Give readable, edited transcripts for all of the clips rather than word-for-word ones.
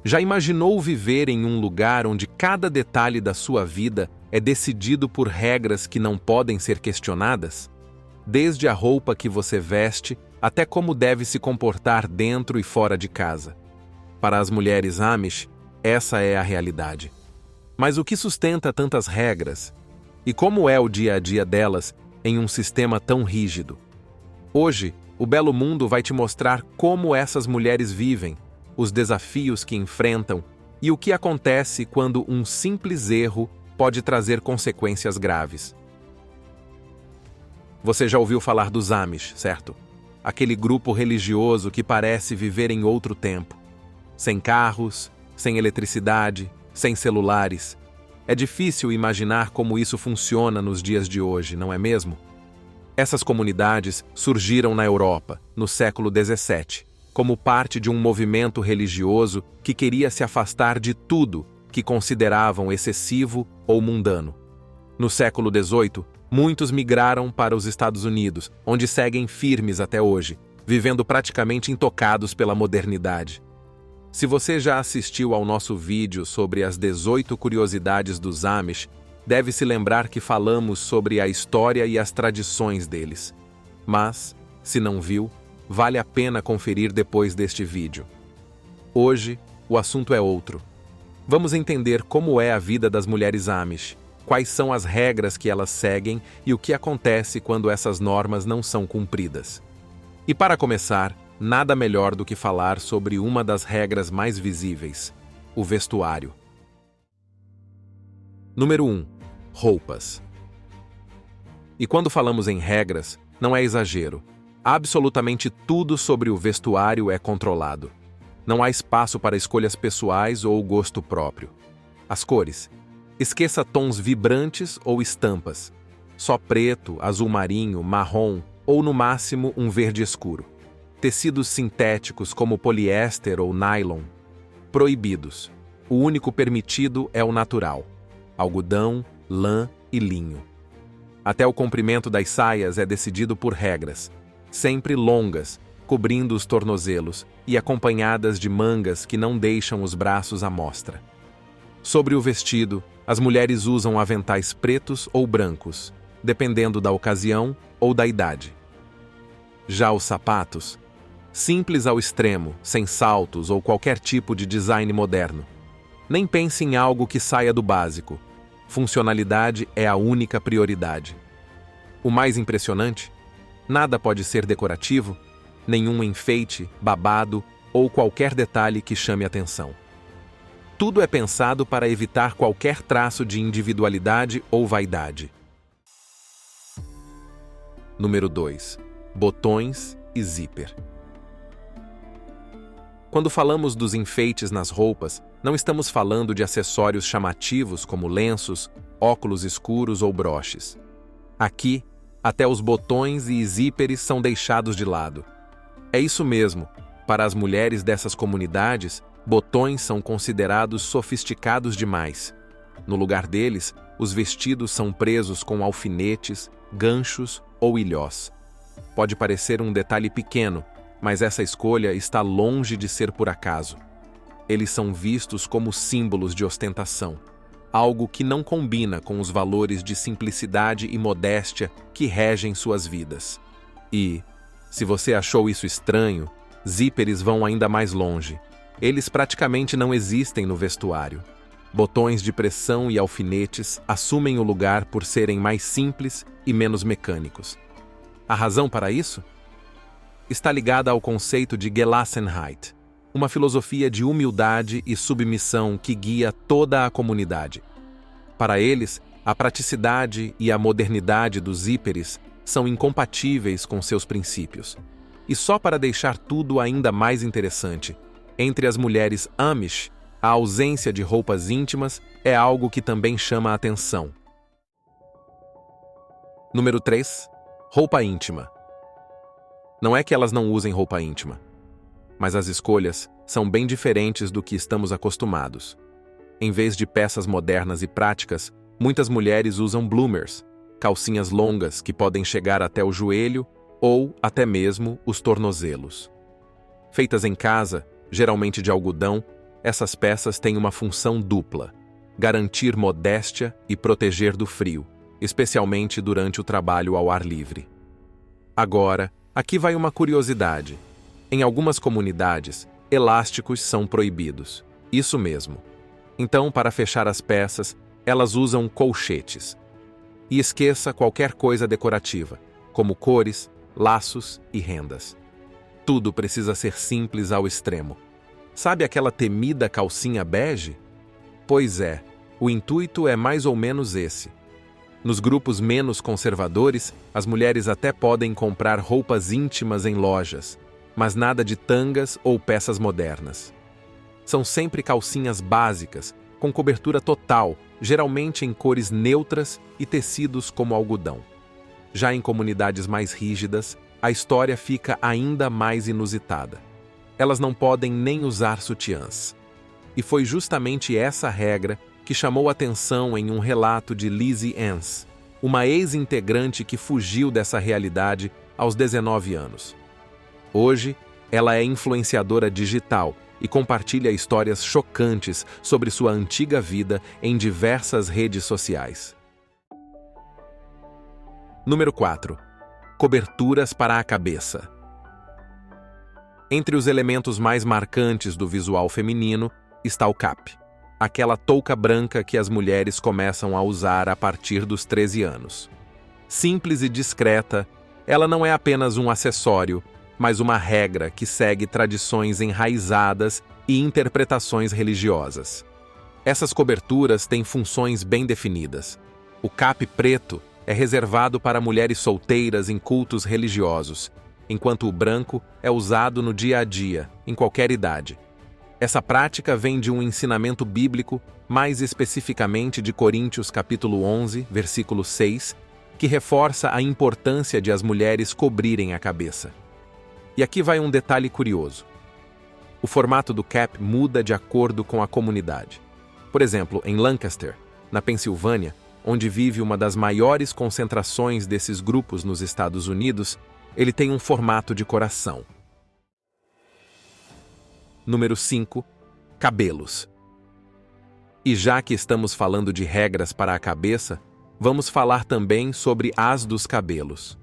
Já imaginou viver em um lugar onde cada detalhe da sua vida é decidido por regras que não podem ser questionadas? Desde a roupa que você veste até como deve se comportar dentro e fora de casa. Para as mulheres Amish, essa é a realidade. Mas o que sustenta tantas regras? E como é o dia a dia delas em um sistema tão rígido? Hoje, o Belo Mundo vai te mostrar como essas mulheres vivem, os desafios que enfrentam e o que acontece quando um simples erro pode trazer consequências graves. Você já ouviu falar dos Amish, certo? Aquele grupo religioso que parece viver em outro tempo. Sem carros, sem eletricidade, sem celulares. É difícil imaginar como isso funciona nos dias de hoje, não é mesmo? Essas comunidades surgiram na Europa, no século XVII, como parte de um movimento religioso que queria se afastar de tudo que consideravam excessivo ou mundano. No século XVIII, muitos migraram para os Estados Unidos, onde seguem firmes até hoje, vivendo praticamente intocados pela modernidade. Se você já assistiu ao nosso vídeo sobre as 18 curiosidades dos Amish, deve se lembrar que falamos sobre a história e as tradições deles. Mas, se não viu, vale a pena conferir depois deste vídeo. Hoje, o assunto é outro. Vamos entender como é a vida das mulheres Amish, quais são as regras que elas seguem e o que acontece quando essas normas não são cumpridas. E para começar, nada melhor do que falar sobre uma das regras mais visíveis, o vestuário. Número 1. Roupas. E quando falamos em regras, não é exagero. Absolutamente tudo sobre o vestuário é controlado. Não há espaço para escolhas pessoais ou gosto próprio. As cores. Esqueça tons vibrantes ou estampas. Só preto, azul marinho, marrom ou no máximo um verde escuro. Tecidos sintéticos como poliéster ou nylon. Proibidos. O único permitido é o natural. Algodão, lã e linho. Até o comprimento das saias é decidido por regras, sempre longas, cobrindo os tornozelos e acompanhadas de mangas que não deixam os braços à mostra. Sobre o vestido, as mulheres usam aventais pretos ou brancos, dependendo da ocasião ou da idade. Já os sapatos, simples ao extremo, sem saltos ou qualquer tipo de design moderno. Nem pense em algo que saia do básico. Funcionalidade é a única prioridade. O mais impressionante? Nada pode ser decorativo, nenhum enfeite, babado ou qualquer detalhe que chame atenção. Tudo é pensado para evitar qualquer traço de individualidade ou vaidade. Número 2. Botões e zíper. Quando falamos dos enfeites nas roupas, não estamos falando de acessórios chamativos como lenços, óculos escuros ou broches. Aqui, até os botões e zíperes são deixados de lado. É isso mesmo, para as mulheres dessas comunidades, botões são considerados sofisticados demais. No lugar deles, os vestidos são presos com alfinetes, ganchos ou ilhós. Pode parecer um detalhe pequeno, mas essa escolha está longe de ser por acaso. Eles são vistos como símbolos de ostentação, algo que não combina com os valores de simplicidade e modéstia que regem suas vidas. E, se você achou isso estranho, zíperes vão ainda mais longe. Eles praticamente não existem no vestuário. Botões de pressão e alfinetes assumem o lugar por serem mais simples e menos mecânicos. A razão para isso? Está ligada ao conceito de Gelassenheit, uma filosofia de humildade e submissão que guia toda a comunidade. Para eles, a praticidade e a modernidade dos zíperes são incompatíveis com seus princípios. E só para deixar tudo ainda mais interessante, entre as mulheres Amish, a ausência de roupas íntimas é algo que também chama a atenção. Número 3. Roupa íntima. Não é que elas não usem roupa íntima, mas as escolhas são bem diferentes do que estamos acostumados. Em vez de peças modernas e práticas, muitas mulheres usam bloomers, calcinhas longas que podem chegar até o joelho ou até mesmo os tornozelos. Feitas em casa, geralmente de algodão, Essas peças têm uma função dupla: garantir modéstia e proteger do frio, especialmente durante o trabalho ao ar livre. Agora, aqui vai uma curiosidade. Em algumas comunidades, elásticos são proibidos. Isso mesmo. Então, para fechar as peças, elas usam colchetes. E esqueça qualquer coisa decorativa, como cores, laços e rendas. Tudo precisa ser simples ao extremo. Sabe aquela temida calcinha bege? Pois é, o intuito é mais ou menos esse. Nos grupos menos conservadores, as mulheres até podem comprar roupas íntimas em lojas, mas nada de tangas ou peças modernas. São sempre calcinhas básicas, com cobertura total, geralmente em cores neutras e tecidos como algodão. Já em comunidades mais rígidas, a história fica ainda mais inusitada. Elas não podem nem usar sutiãs. E foi justamente essa regra que chamou atenção em um relato de Lizzie Ans, uma ex-integrante que fugiu dessa realidade aos 19 anos. Hoje, ela é influenciadora digital e compartilha histórias chocantes sobre sua antiga vida em diversas redes sociais. Número 4. Coberturas para a cabeça. Entre os elementos mais marcantes do visual feminino está o cap, aquela touca branca que as mulheres começam a usar a partir dos 13 anos. Simples e discreta, ela não é apenas um acessório, mas uma regra que segue tradições enraizadas e interpretações religiosas. Essas coberturas têm funções bem definidas. O cap preto é reservado para mulheres solteiras em cultos religiosos, enquanto o branco é usado no dia a dia, em qualquer idade. Essa prática vem de um ensinamento bíblico, mais especificamente de Coríntios capítulo 11, versículo 6, que reforça a importância de as mulheres cobrirem a cabeça. E aqui vai um detalhe curioso. O formato do cap muda de acordo com a comunidade. Por exemplo, em Lancaster, na Pensilvânia, onde vive uma das maiores concentrações desses grupos nos Estados Unidos, ele tem um formato de coração. Número 5. Cabelos. E já que estamos falando de regras para a cabeça, vamos falar também sobre as dos cabelos.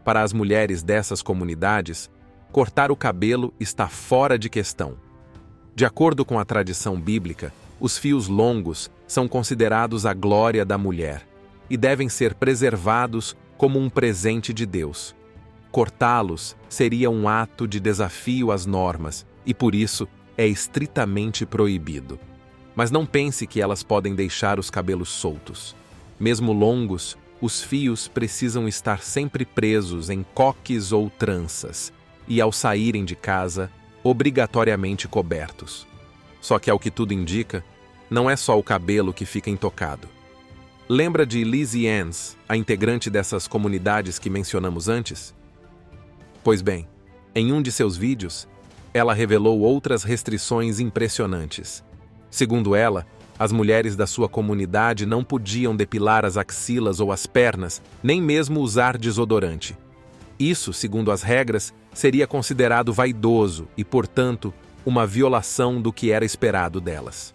Para as mulheres dessas comunidades, cortar o cabelo está fora de questão. De acordo com a tradição bíblica, os fios longos são considerados a glória da mulher e devem ser preservados como um presente de Deus. Cortá-los seria um ato de desafio às normas e, por isso, é estritamente proibido. Mas não pense que elas podem deixar os cabelos soltos. Mesmo longos, os fios precisam estar sempre presos em coques ou tranças e, ao saírem de casa, obrigatoriamente cobertos. Só que, ao que tudo indica, não é só o cabelo que fica intocado. Lembra de Lizzie Ans, a integrante dessas comunidades que mencionamos antes? Pois bem, em um de seus vídeos, ela revelou outras restrições impressionantes. Segundo ela, as mulheres da sua comunidade não podiam depilar as axilas ou as pernas, nem mesmo usar desodorante. Isso, segundo as regras, seria considerado vaidoso e, portanto, uma violação do que era esperado delas.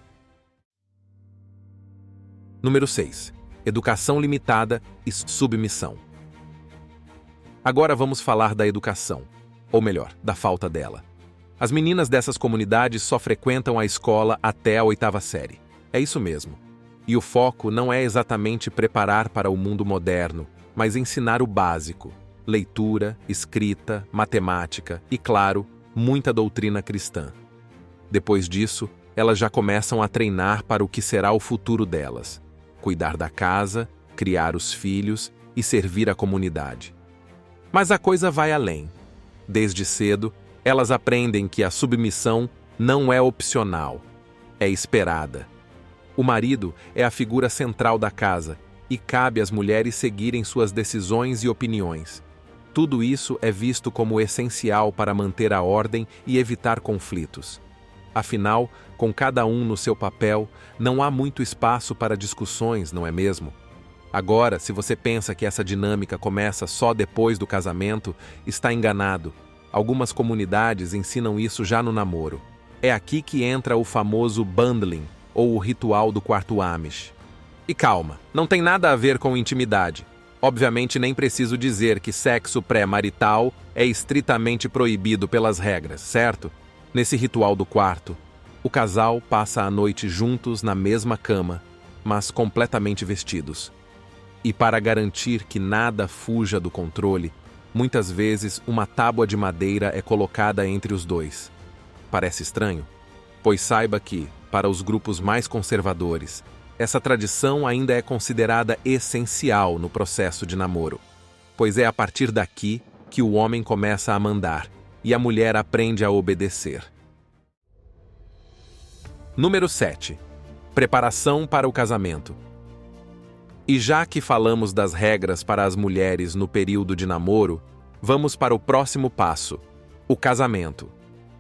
Número 6. Educação limitada e submissão. Agora vamos falar da educação, ou melhor, da falta dela. As meninas dessas comunidades só frequentam a escola até a 8ª série. É isso mesmo. E o foco não é exatamente preparar para o mundo moderno, mas ensinar o básico: leitura, escrita, matemática e, claro, muita doutrina cristã. Depois disso, elas já começam a treinar para o que será o futuro delas: cuidar da casa, criar os filhos e servir a comunidade. Mas a coisa vai além. Desde cedo, elas aprendem que a submissão não é opcional, é esperada. O marido é a figura central da casa e cabe às mulheres seguirem suas decisões e opiniões. Tudo isso é visto como essencial para manter a ordem e evitar conflitos. Afinal, com cada um no seu papel, não há muito espaço para discussões, não é mesmo? Agora, se você pensa que essa dinâmica começa só depois do casamento, está enganado. Algumas comunidades ensinam isso já no namoro. É aqui que entra o famoso bundling, ou o ritual do quarto Amish. E calma, não tem nada a ver com intimidade. Obviamente nem preciso dizer que sexo pré-marital é estritamente proibido pelas regras, certo? Nesse ritual do quarto, o casal passa a noite juntos na mesma cama, mas completamente vestidos. E para garantir que nada fuja do controle, muitas vezes uma tábua de madeira é colocada entre os dois. Parece estranho? Pois saiba que, para os grupos mais conservadores, essa tradição ainda é considerada essencial no processo de namoro, pois é a partir daqui que o homem começa a mandar e a mulher aprende a obedecer. Número 7. Preparação para o casamento. E já que falamos das regras para as mulheres no período de namoro, vamos para o próximo passo, o casamento.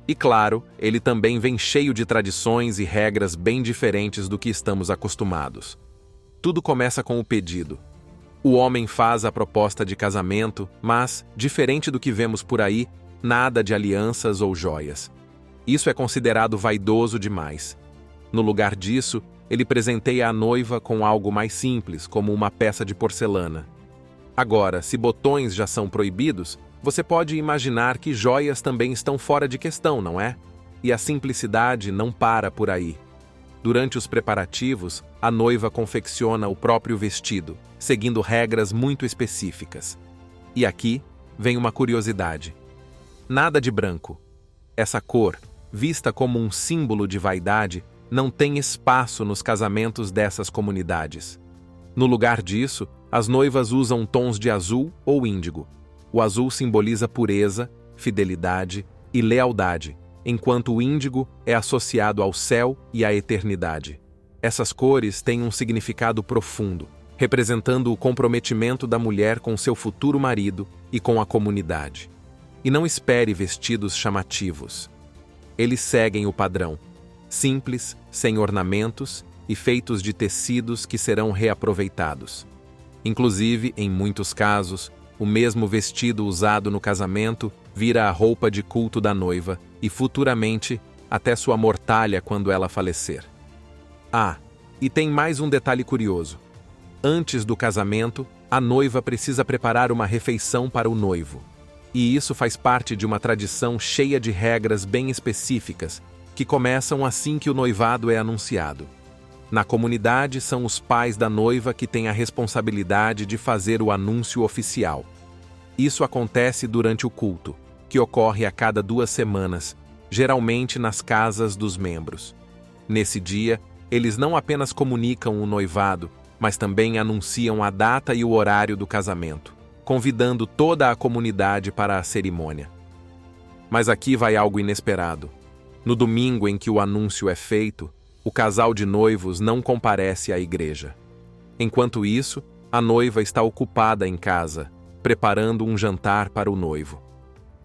E claro, ele também vem cheio de tradições e regras bem diferentes do que estamos acostumados. Tudo começa com o pedido. O homem faz a proposta de casamento, mas, diferente do que vemos por aí, nada de alianças ou joias. Isso é considerado vaidoso demais. No lugar disso, ele presenteia a noiva com algo mais simples, como uma peça de porcelana. Agora, se botões já são proibidos, você pode imaginar que joias também estão fora de questão, não é? E a simplicidade não para por aí. Durante os preparativos, a noiva confecciona o próprio vestido, seguindo regras muito específicas. E aqui vem uma curiosidade. Nada de branco. Essa cor, vista como um símbolo de vaidade, não tem espaço nos casamentos dessas comunidades. No lugar disso, as noivas usam tons de azul ou índigo. O azul simboliza pureza, fidelidade e lealdade, enquanto o índigo é associado ao céu e à eternidade. Essas cores têm um significado profundo, representando o comprometimento da mulher com seu futuro marido e com a comunidade. E não espere vestidos chamativos. Eles seguem o padrão, simples, sem ornamentos e feitos de tecidos que serão reaproveitados. Inclusive, em muitos casos, o mesmo vestido usado no casamento vira a roupa de culto da noiva e, futuramente, até sua mortalha quando ela falecer. Ah, e tem mais um detalhe curioso. Antes do casamento, a noiva precisa preparar uma refeição para o noivo. E isso faz parte de uma tradição cheia de regras bem específicas, que começam assim que o noivado é anunciado. Na comunidade, são os pais da noiva que têm a responsabilidade de fazer o anúncio oficial. Isso acontece durante o culto, que ocorre a cada 2 semanas, geralmente nas casas dos membros. Nesse dia, eles não apenas comunicam o noivado, mas também anunciam a data e o horário do casamento, convidando toda a comunidade para a cerimônia. Mas aqui vai algo inesperado. No domingo em que o anúncio é feito, o casal de noivos não comparece à igreja. Enquanto isso, a noiva está ocupada em casa, preparando um jantar para o noivo.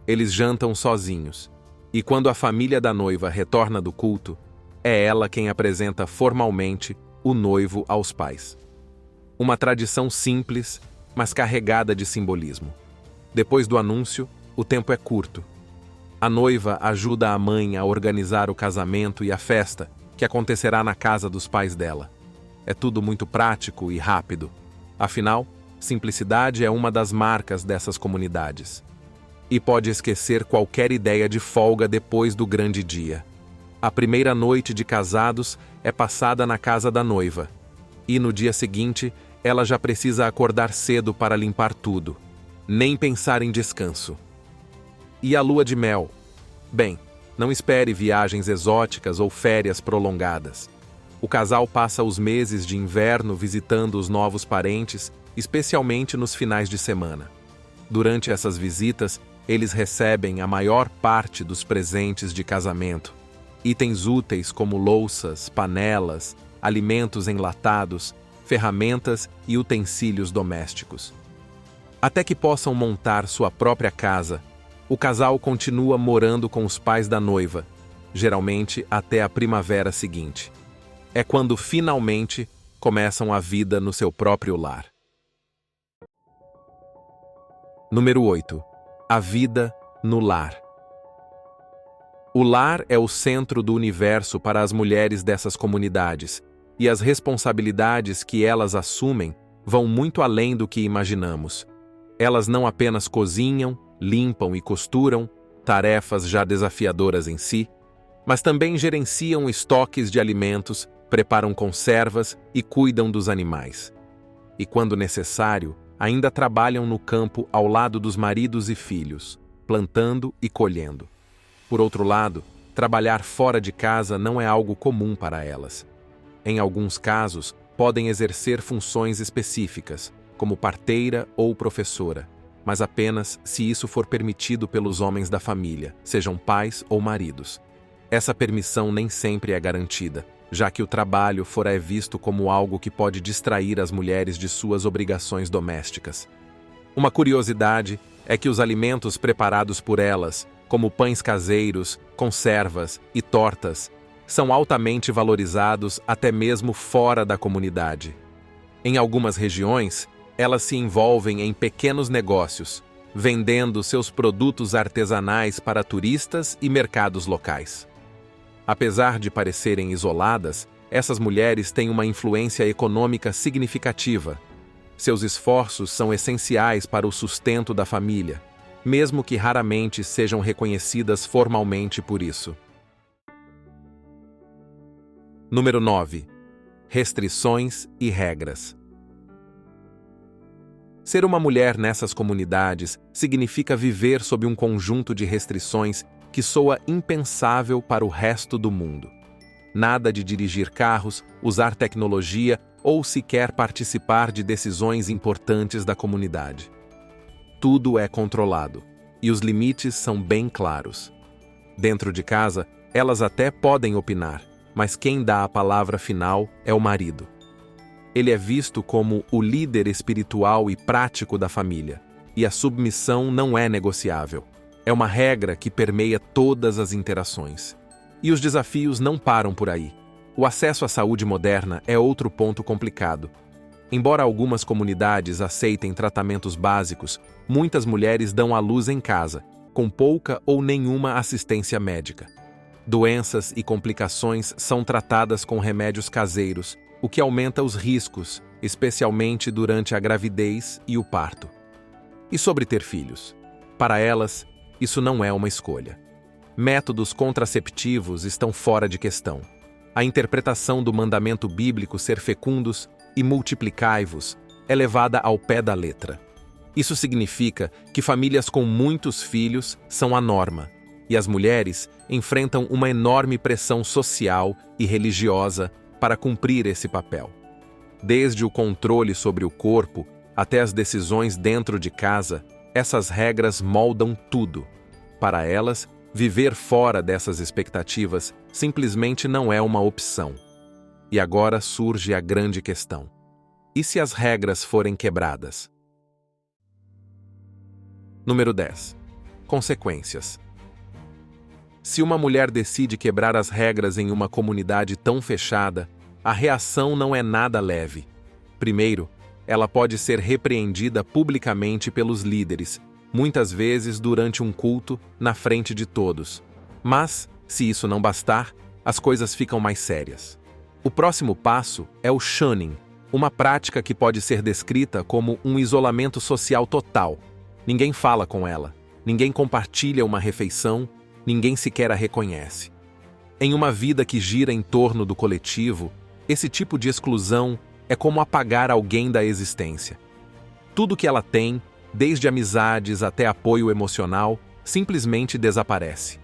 Eles jantam sozinhos, e quando a família da noiva retorna do culto, é ela quem apresenta formalmente o noivo aos pais. Uma tradição simples, mas carregada de simbolismo. Depois do anúncio, o tempo é curto. A noiva ajuda a mãe a organizar o casamento e a festa, que acontecerá na casa dos pais dela. É tudo muito prático e rápido. Afinal, simplicidade é uma das marcas dessas comunidades. E pode esquecer qualquer ideia de folga depois do grande dia. A primeira noite de casados é passada na casa da noiva. E no dia seguinte, ela já precisa acordar cedo para limpar tudo. Nem pensar em descanso. E a lua de mel? Bem, não espere viagens exóticas ou férias prolongadas. O casal passa os meses de inverno visitando os novos parentes, especialmente nos finais de semana. Durante essas visitas, eles recebem a maior parte dos presentes de casamento. Itens úteis como louças, panelas, alimentos enlatados, ferramentas e utensílios domésticos. Até que possam montar sua própria casa, o casal continua morando com os pais da noiva, geralmente até a primavera seguinte. É quando finalmente começam a vida no seu próprio lar. Número 8. A vida no lar. O lar é o centro do universo para as mulheres dessas comunidades, e as responsabilidades que elas assumem vão muito além do que imaginamos. Elas não apenas cozinham, limpam e costuram, tarefas já desafiadoras em si, mas também gerenciam estoques de alimentos, preparam conservas e cuidam dos animais. E quando necessário, ainda trabalham no campo ao lado dos maridos e filhos, plantando e colhendo. Por outro lado, trabalhar fora de casa não é algo comum para elas. Em alguns casos, podem exercer funções específicas, como parteira ou professora, mas apenas se isso for permitido pelos homens da família, sejam pais ou maridos. Essa permissão nem sempre é garantida, já que o trabalho fora é visto como algo que pode distrair as mulheres de suas obrigações domésticas. Uma curiosidade é que os alimentos preparados por elas, como pães caseiros, conservas e tortas, são altamente valorizados até mesmo fora da comunidade. Em algumas regiões, elas se envolvem em pequenos negócios, vendendo seus produtos artesanais para turistas e mercados locais. Apesar de parecerem isoladas, essas mulheres têm uma influência econômica significativa. Seus esforços são essenciais para o sustento da família, mesmo que raramente sejam reconhecidas formalmente por isso. Número 9. Restrições e regras. Ser uma mulher nessas comunidades significa viver sob um conjunto de restrições que soa impensável para o resto do mundo. Nada de dirigir carros, usar tecnologia ou sequer participar de decisões importantes da comunidade. Tudo é controlado, e os limites são bem claros. Dentro de casa, elas até podem opinar, mas quem dá a palavra final é o marido. Ele é visto como o líder espiritual e prático da família, e a submissão não é negociável. É uma regra que permeia todas as interações. E os desafios não param por aí. O acesso à saúde moderna é outro ponto complicado. Embora algumas comunidades aceitem tratamentos básicos, muitas mulheres dão à luz em casa, com pouca ou nenhuma assistência médica. Doenças e complicações são tratadas com remédios caseiros, o que aumenta os riscos, especialmente durante a gravidez e o parto. E sobre ter filhos? Para elas, isso não é uma escolha. Métodos contraceptivos estão fora de questão. A interpretação do mandamento bíblico ser fecundos e multiplicai-vos é levada ao pé da letra. Isso significa que famílias com muitos filhos são a norma, e as mulheres enfrentam uma enorme pressão social e religiosa para cumprir esse papel. Desde o controle sobre o corpo até as decisões dentro de casa, essas regras moldam tudo. Para elas, viver fora dessas expectativas simplesmente não é uma opção. E agora surge a grande questão: e se as regras forem quebradas? Número 10. Consequências. Se uma mulher decide quebrar as regras em uma comunidade tão fechada, a reação não é nada leve. Primeiro, ela pode ser repreendida publicamente pelos líderes, muitas vezes durante um culto, na frente de todos. Mas, se isso não bastar, as coisas ficam mais sérias. O próximo passo é o shunning, uma prática que pode ser descrita como um isolamento social total. Ninguém fala com ela, ninguém compartilha uma refeição, ninguém sequer a reconhece. Em uma vida que gira em torno do coletivo, esse tipo de exclusão é como apagar alguém da existência. Tudo que ela tem, desde amizades até apoio emocional, simplesmente desaparece.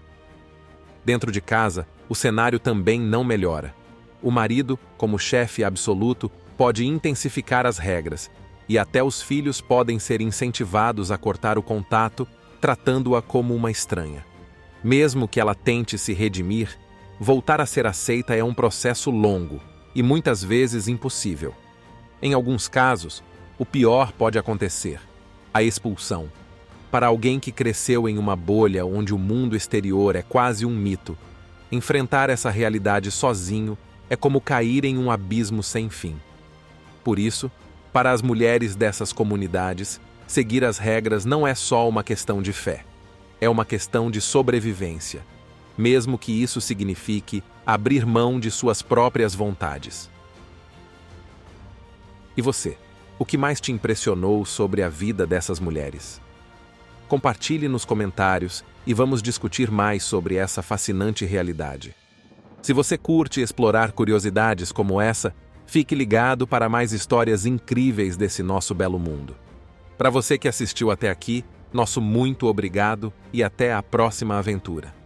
Dentro de casa, o cenário também não melhora. O marido, como chefe absoluto, pode intensificar as regras, e até os filhos podem ser incentivados a cortar o contato, tratando-a como uma estranha. Mesmo que ela tente se redimir, voltar a ser aceita é um processo longo e muitas vezes impossível. Em alguns casos, o pior pode acontecer: a expulsão. Para alguém que cresceu em uma bolha onde o mundo exterior é quase um mito, enfrentar essa realidade sozinho é como cair em um abismo sem fim. Por isso, para as mulheres dessas comunidades, seguir as regras não é só uma questão de fé. É uma questão de sobrevivência. mesmo que isso signifique abrir mão de suas próprias vontades. E você? O que mais te impressionou sobre a vida dessas mulheres? Compartilhe nos comentários e vamos discutir mais sobre essa fascinante realidade. Se você curte explorar curiosidades como essa, fique ligado para mais histórias incríveis desse nosso belo mundo. Para você que assistiu até aqui, nosso muito obrigado e até a próxima aventura.